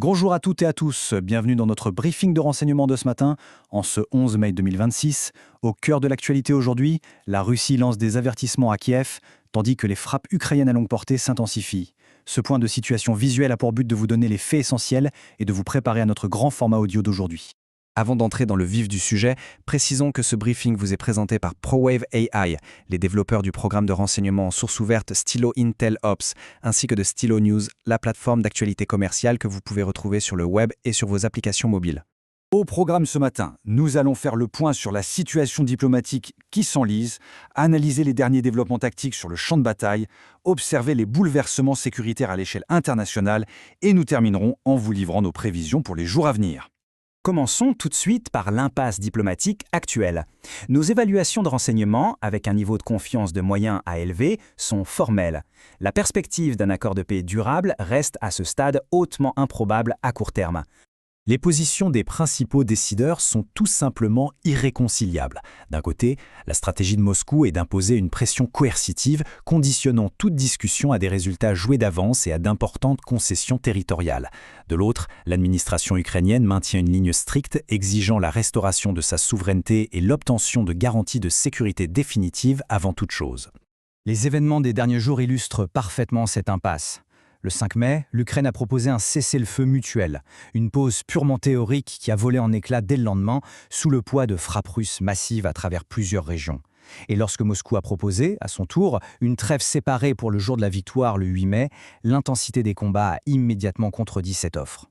Bonjour à toutes et à tous, bienvenue dans notre briefing de renseignement de ce matin, en ce 11 mai 2026. Au cœur de l'actualité aujourd'hui, la Russie lance des avertissements à Kiev, tandis que les frappes ukrainiennes à longue portée s'intensifient. Ce point de situation visuel a pour but de vous donner les faits essentiels et de vous préparer à notre grand format audio d'aujourd'hui. Avant d'entrer dans le vif du sujet, précisons que ce briefing vous est présenté par ProWave AI, les développeurs du programme de renseignement en source ouverte Stylo Intel Ops, ainsi que de Stylo News, la plateforme d'actualité commerciale que vous pouvez retrouver sur le web et sur vos applications mobiles. Au programme ce matin, nous allons faire le point sur la situation diplomatique qui s'enlise, analyser les derniers développements tactiques sur le champ de bataille, observer les bouleversements sécuritaires à l'échelle internationale et nous terminerons en vous livrant nos prévisions pour les jours à venir. Commençons tout de suite par l'impasse diplomatique actuelle. Nos évaluations de renseignement, avec un niveau de confiance de moyen à élevé, sont formelles. La perspective d'un accord de paix durable reste à ce stade hautement improbable à court terme. Les positions des principaux décideurs sont tout simplement irréconciliables. D'un côté, la stratégie de Moscou est d'imposer une pression coercitive, conditionnant toute discussion à des résultats joués d'avance et à d'importantes concessions territoriales. De l'autre, l'administration ukrainienne maintient une ligne stricte exigeant la restauration de sa souveraineté et l'obtention de garanties de sécurité définitives avant toute chose. Les événements des derniers jours illustrent parfaitement cette impasse. Le 5 mai, l'Ukraine a proposé un cessez-le-feu mutuel, une pause purement théorique qui a volé en éclats dès le lendemain, sous le poids de frappes russes massives à travers plusieurs régions. Et lorsque Moscou a proposé, à son tour, une trêve séparée pour le jour de la victoire le 8 mai, l'intensité des combats a immédiatement contredit cette offre.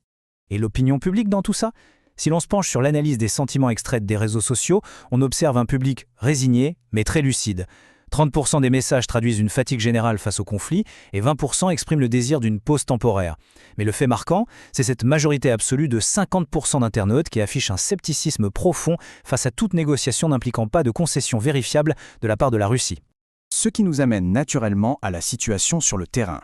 Et l'opinion publique dans tout ça ? Si l'on se penche sur l'analyse des sentiments extraits des réseaux sociaux, on observe un public résigné, mais très lucide. 30% des messages traduisent une fatigue générale face au conflit et 20% expriment le désir d'une pause temporaire. Mais le fait marquant, c'est cette majorité absolue de 50% d'internautes qui affichent un scepticisme profond face à toute négociation n'impliquant pas de concession vérifiable de la part de la Russie. Ce qui nous amène naturellement à la situation sur le terrain.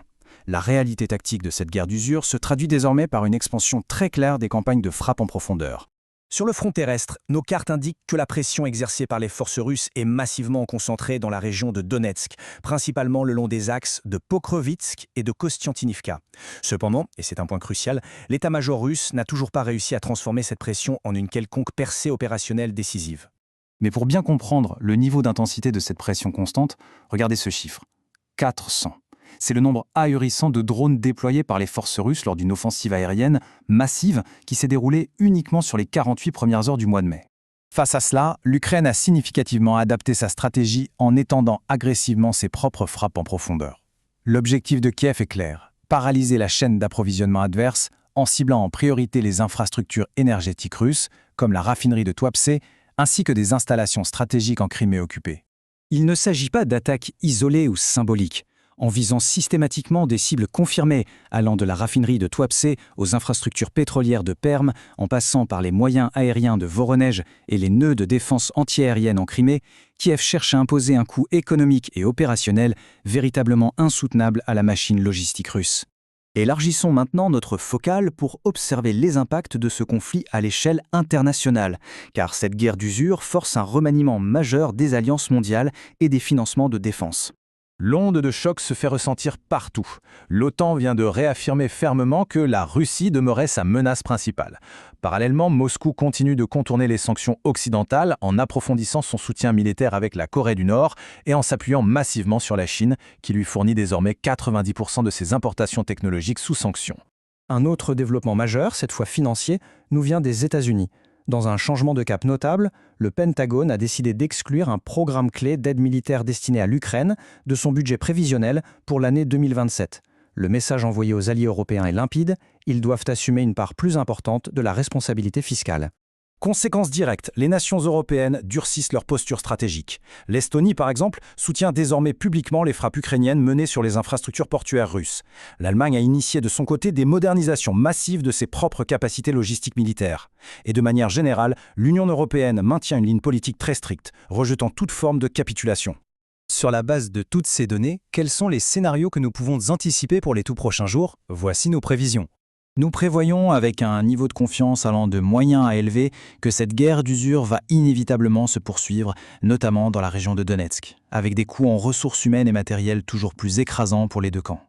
La réalité tactique de cette guerre d'usure se traduit désormais par une expansion très claire des campagnes de frappe en profondeur. Sur le front terrestre, nos cartes indiquent que la pression exercée par les forces russes est massivement concentrée dans la région de Donetsk, principalement le long des axes de Pokrovitsk et de Kostiantynivka. Cependant, et c'est un point crucial, l'état-major russe n'a toujours pas réussi à transformer cette pression en une quelconque percée opérationnelle décisive. Mais pour bien comprendre le niveau d'intensité de cette pression constante, regardez ce chiffre. 400. C'est le nombre ahurissant de drones déployés par les forces russes lors d'une offensive aérienne massive qui s'est déroulée uniquement sur les 48 premières heures du mois de mai. Face à cela, l'Ukraine a significativement adapté sa stratégie en étendant agressivement ses propres frappes en profondeur. L'objectif de Kiev est clair, paralyser la chaîne d'approvisionnement adverse en ciblant en priorité les infrastructures énergétiques russes, comme la raffinerie de Tuapse, ainsi que des installations stratégiques en Crimée occupée. Il ne s'agit pas d'attaques isolées ou symboliques. En visant systématiquement des cibles confirmées, allant de la raffinerie de Tuapse aux infrastructures pétrolières de Perm, en passant par les moyens aériens de Voronej et les nœuds de défense antiaérienne en Crimée, Kiev cherche à imposer un coût économique et opérationnel véritablement insoutenable à la machine logistique russe. Élargissons maintenant notre focale pour observer les impacts de ce conflit à l'échelle internationale, car cette guerre d'usure force un remaniement majeur des alliances mondiales et des financements de défense. L'onde de choc se fait ressentir partout. L'OTAN vient de réaffirmer fermement que la Russie demeurait sa menace principale. Parallèlement, Moscou continue de contourner les sanctions occidentales en approfondissant son soutien militaire avec la Corée du Nord et en s'appuyant massivement sur la Chine, qui lui fournit désormais 90% de ses importations technologiques sous sanctions. Un autre développement majeur, cette fois financier, nous vient des États-Unis. Dans un changement de cap notable, le Pentagone a décidé d'exclure un programme clé d'aide militaire destiné à l'Ukraine de son budget prévisionnel pour l'année 2027. Le message envoyé aux alliés européens est limpide, ils doivent assumer une part plus importante de la responsabilité fiscale. Conséquence directe, les nations européennes durcissent leur posture stratégique. L'Estonie, par exemple, soutient désormais publiquement les frappes ukrainiennes menées sur les infrastructures portuaires russes. L'Allemagne a initié de son côté des modernisations massives de ses propres capacités logistiques militaires. Et de manière générale, l'Union européenne maintient une ligne politique très stricte, rejetant toute forme de capitulation. Sur la base de toutes ces données, quels sont les scénarios que nous pouvons anticiper pour les tout prochains jours ? Voici nos prévisions. Nous prévoyons, avec un niveau de confiance allant de moyen à élevé, que cette guerre d'usure va inévitablement se poursuivre, notamment dans la région de Donetsk, avec des coûts en ressources humaines et matérielles toujours plus écrasants pour les deux camps.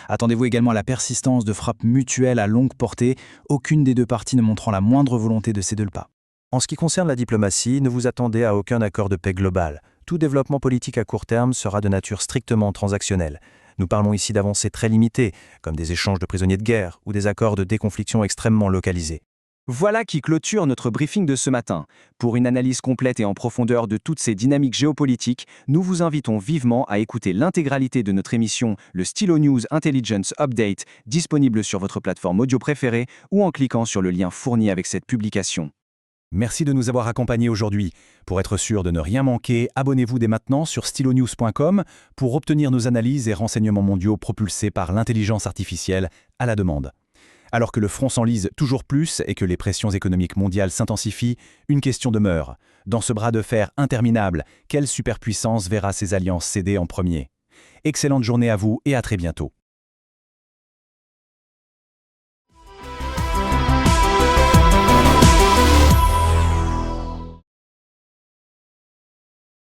Attendez-vous également à la persistance de frappes mutuelles à longue portée, aucune des deux parties ne montrant la moindre volonté de céder le pas. En ce qui concerne la diplomatie, ne vous attendez à aucun accord de paix global. Tout développement politique à court terme sera de nature strictement transactionnelle. Nous parlons ici d'avancées très limitées, comme des échanges de prisonniers de guerre ou des accords de déconfliction extrêmement localisés. Voilà qui clôture notre briefing de ce matin. Pour une analyse complète et en profondeur de toutes ces dynamiques géopolitiques, nous vous invitons vivement à écouter l'intégralité de notre émission, le Stylo News Intelligence Update, disponible sur votre plateforme audio préférée ou en cliquant sur le lien fourni avec cette publication. Merci de nous avoir accompagnés aujourd'hui. Pour être sûr de ne rien manquer, abonnez-vous dès maintenant sur stylonews.com pour obtenir nos analyses et renseignements mondiaux propulsés par l'intelligence artificielle à la demande. Alors que le front s'enlise toujours plus et que les pressions économiques mondiales s'intensifient, une question demeure. Dans ce bras de fer interminable, quelle superpuissance verra ses alliances céder en premier ? Excellente journée à vous et à très bientôt.